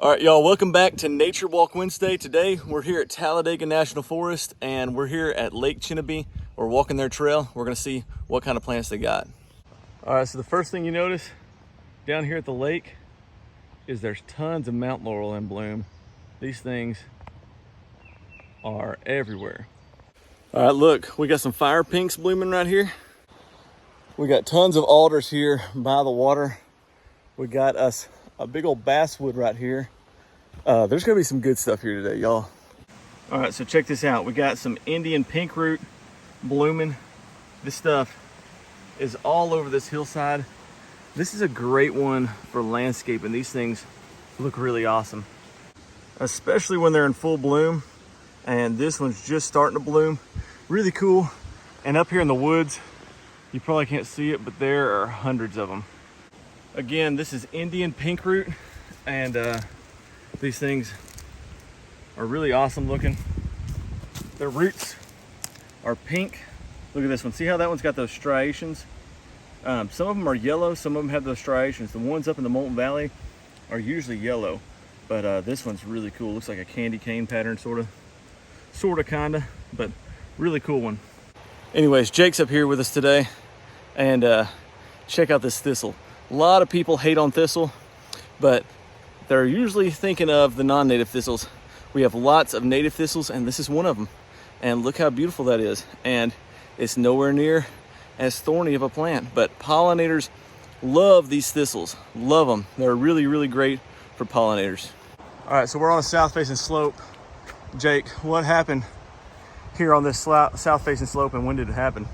All right, y'all, welcome back to Nature Walk Wednesday. Today, we're here at Talladega National Forest, and we're here at Lake Chinnabee. We're walking their trail. We're gonna see what kind of plants they got. All right, so the first thing you notice down here at the lake is there's tons of Mount Laurel in bloom. These things are everywhere. All right, look, we got some fire pinks blooming right here. We got tons of alders here by the water. We got us a big old basswood right here. There's gonna be some good stuff here today, y'all. All right, so check this out. We got some Indian pink root blooming. This stuff is all over this hillside. This is a great one for landscaping. These things look really awesome, especially when they're in full bloom. And this one's just starting to bloom. Really cool. And up here in the woods, you probably can't see it, but there are hundreds of them. Again, this is Indian pink root, and these things are really awesome looking. Their roots are pink. Look at this one. See how that one's got those striations? Some of them are yellow, some of them have those striations. The ones up in the Molten Valley are usually yellow, but this one's really cool. Looks like a candy cane pattern, sorta, kinda, but really cool one. Anyways, Jake's up here with us today, and check out this thistle. A lot of people hate on thistle, but they're usually thinking of the non-native thistles. We have lots of native thistles, and this is one of them. And look how beautiful that is. And it's nowhere near as thorny of a plant, but pollinators love these thistles, love them. They're really, really great for pollinators. All right, so we're on a south-facing slope. Jake, what happened here on this south-facing slope, and when did it happen?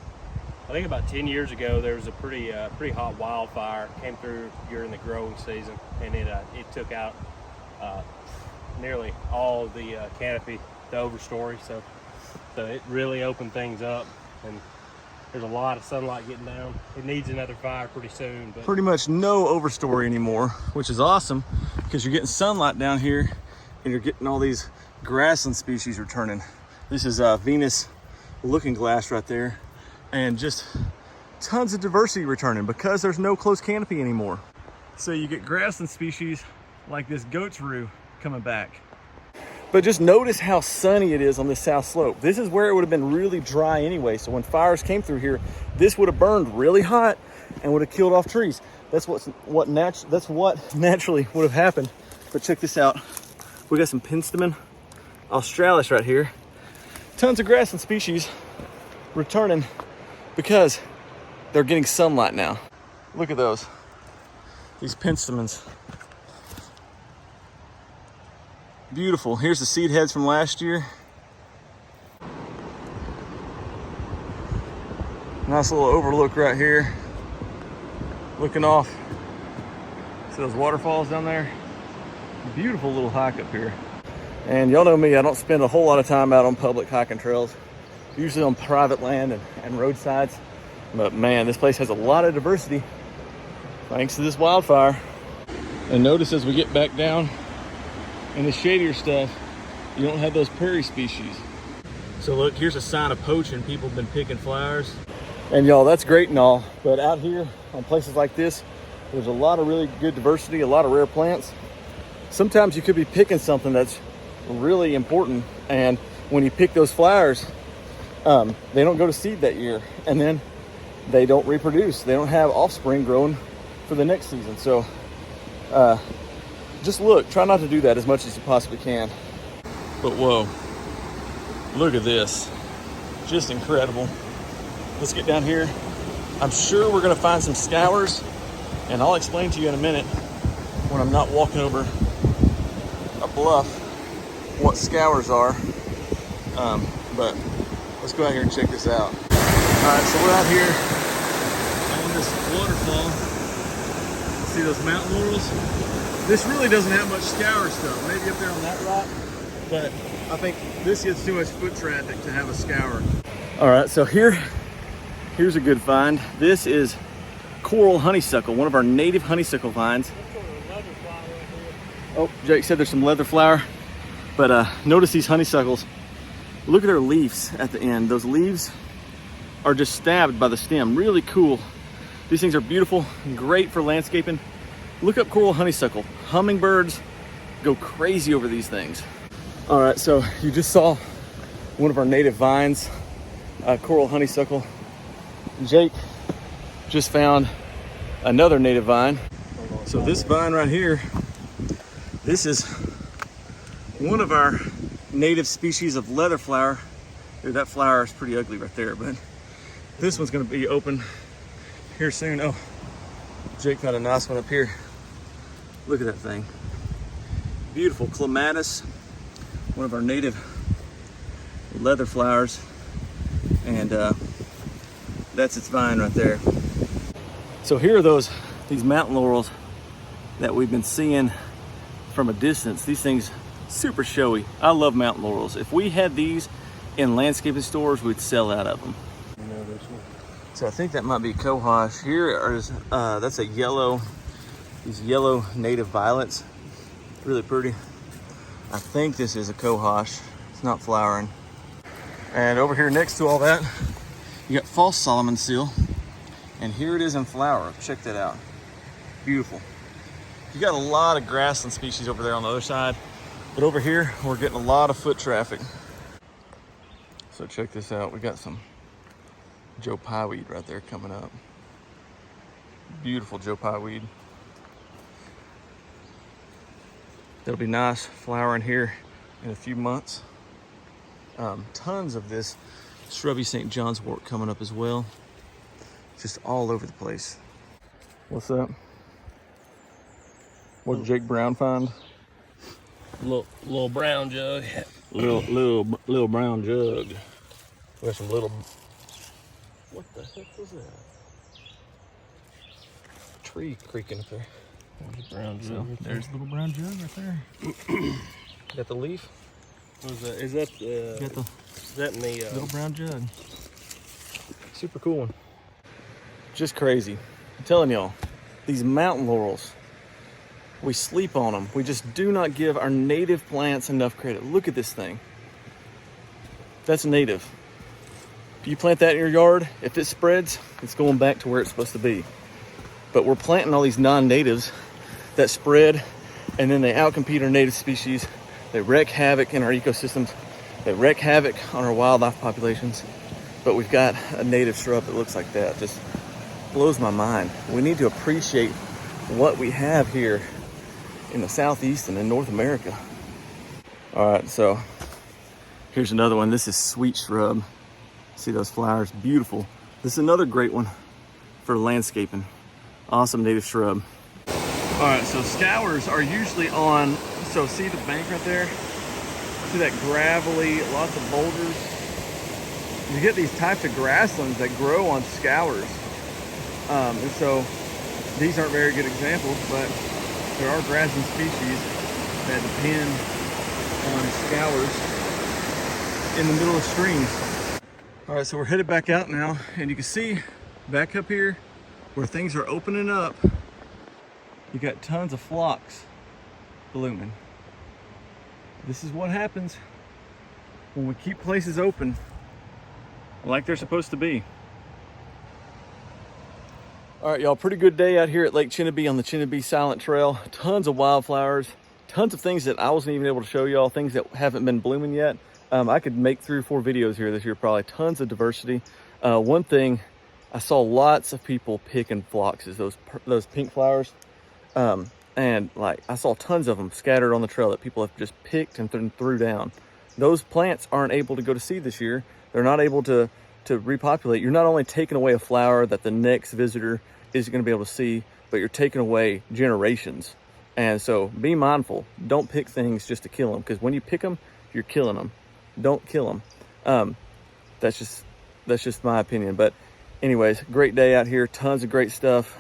I think about 10 years ago, there was a pretty hot wildfire came through during the growing season, and it took out nearly all the canopy, the overstory. So it really opened things up, and there's a lot of sunlight getting down. It needs another fire pretty soon. But pretty much no overstory anymore, which is awesome because you're getting sunlight down here, and you're getting all these grassland species returning. This is Venus looking glass right there. And just tons of diversity returning because there's no close canopy anymore. So you get grassland species like this goat's rue coming back. But just notice how sunny it is on this south slope. This is where it would have been really dry anyway. So when fires came through here, this would have burned really hot and would have killed off trees. That's what naturally would have happened. But check this out. We got some Penstemon australis right here. Tons of grassland species returning because they're getting sunlight now. Look at those, these Penstemons. Beautiful. Here's the seed heads from last year. Nice little overlook right here. Looking off. See those waterfalls down there? Beautiful little hike up here. And y'all know me, I don't spend a whole lot of time out on public hiking trails. Usually on private land and roadsides. But man, this place has a lot of diversity thanks to this wildfire. And notice as we get back down in the shadier stuff, you don't have those prairie species. So look, here's a sign of poaching. People have been picking flowers. And y'all, that's great and all, but out here on places like this, there's a lot of really good diversity, a lot of rare plants. Sometimes you could be picking something that's really important, and when you pick those flowers, they don't go to seed that year, and then they don't reproduce. They don't have offspring growing for the next season. So just look, try not to do that as much as you possibly can. But whoa, look at this, just incredible. Let's get down here. I'm sure we're gonna find some scours, and I'll explain to you in a minute when I'm not walking over a bluff what scours are. But let's go out here and check this out. All right, so we're out here on this waterfall. See those mountain laurels? This really doesn't have much scour stuff. Maybe up there on that rock, but I think this gets too much foot traffic to have a scour. All right, so here's a good find. This is coral honeysuckle, one of our native honeysuckle vines. Oh, Jake said there's some leather flower, but notice these honeysuckles. Look at their leaves at the end. Those leaves are just stabbed by the stem. Really cool. These things are beautiful and great for landscaping. Look up coral honeysuckle. Hummingbirds go crazy over these things. All right, so you just saw one of our native vines, coral honeysuckle. Jake just found another native vine. So this vine right here, this is one of our native species of leather flower. Dude, that flower is pretty ugly right there, but this one's gonna be open here soon. Oh, Jake found a nice one up here. Look at that thing. Beautiful clematis, one of our native leather flowers, and that's its vine right there. So here are these mountain laurels that we've been seeing from a distance. These things super showy. I love mountain laurels. If we had these in landscaping stores, we'd sell out of them. So I think that might be cohosh. Here is that's a yellow, these yellow native violets, really pretty. I think this is a cohosh. It's not flowering. And over here next to all that, you got false Solomon seal, and here it is in flower. Check that out. Beautiful. You got a lot of grassland species over there on the other side, but over here we're getting a lot of foot traffic. So check this out. We got some Joe Pye weed right there coming up. Beautiful Joe Pye weed. That'll be nice flowering here in a few months. Tons of this shrubby St. John's wort coming up as well. Just all over the place. What's up? What did Jake Brown find? Little brown jug. Little brown jug. We got some little. What the heck was that? Tree creaking up there. There's a brown jug. So there's a little brown jug right there. Got the leaf. What is that? Is that Got the is that in the little brown jug. Super cool one. Just crazy. I'm telling y'all, these mountain laurels, we sleep on them. We just do not give our native plants enough credit. Look at this thing. That's native. If you plant that in your yard, if it spreads, it's going back to where it's supposed to be. But we're planting all these non-natives that spread, and then they outcompete our native species. They wreak havoc in our ecosystems. They wreak havoc on our wildlife populations. But we've got a native shrub that looks like that. Just blows my mind. We need to appreciate what we have here in the Southeast and in North America. All right, so here's another one. This is sweet shrub. See those flowers? Beautiful. This is another great one for landscaping. Awesome native shrub. All right, so scours are usually on, so see the bank right there? See that gravelly, lots of boulders? You get these types of grasslands that grow on scours. And so these aren't very good examples, but there are grassland species that depend on scours in the middle of streams. All right, so we're headed back out now, and you can see back up here where things are opening up, you got tons of phlox blooming. This is what happens when we keep places open like they're supposed to be. All right, y'all, pretty good day out here at Lake Chinnabee on the Chinnabee Silent Trail. Tons of wildflowers, tons of things that I wasn't even able to show y'all, things that haven't been blooming yet. I could make 3 or 4 videos here this year, probably. Tons of diversity. One thing, I saw lots of people picking phloxes, those pink flowers. And like, I saw tons of them scattered on the trail that people have just picked and threw down. Those plants aren't able to go to seed this year. They're not able to repopulate. You're not only taking away a flower that the next visitor is going to be able to see, but you're taking away generations. And so be mindful. Don't pick things just to kill them, because when you pick them, you're killing them. Don't kill them. That's just my opinion. But anyways, great day out here. Tons of great stuff.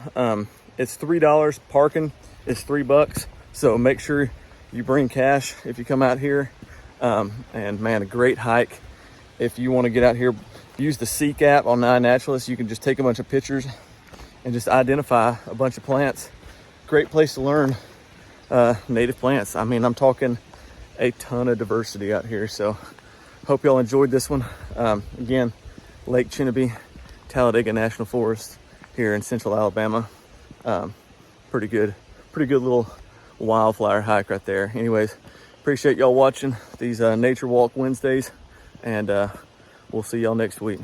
It's $3 parking. It's $3. So make sure you bring cash if you come out here. And man, a great hike. If you want to get out here, use the Seek app on iNaturalist. You can just take a bunch of pictures and just identify a bunch of plants. Great place to learn native plants. I mean, I'm talking a ton of diversity out here. So hope y'all enjoyed this one. Again, Lake Chinnabee, Talladega National Forest here in central Alabama. Pretty good little wildflower hike right there. Anyways, appreciate y'all watching these Nature Walk Wednesdays, and we'll see y'all next week.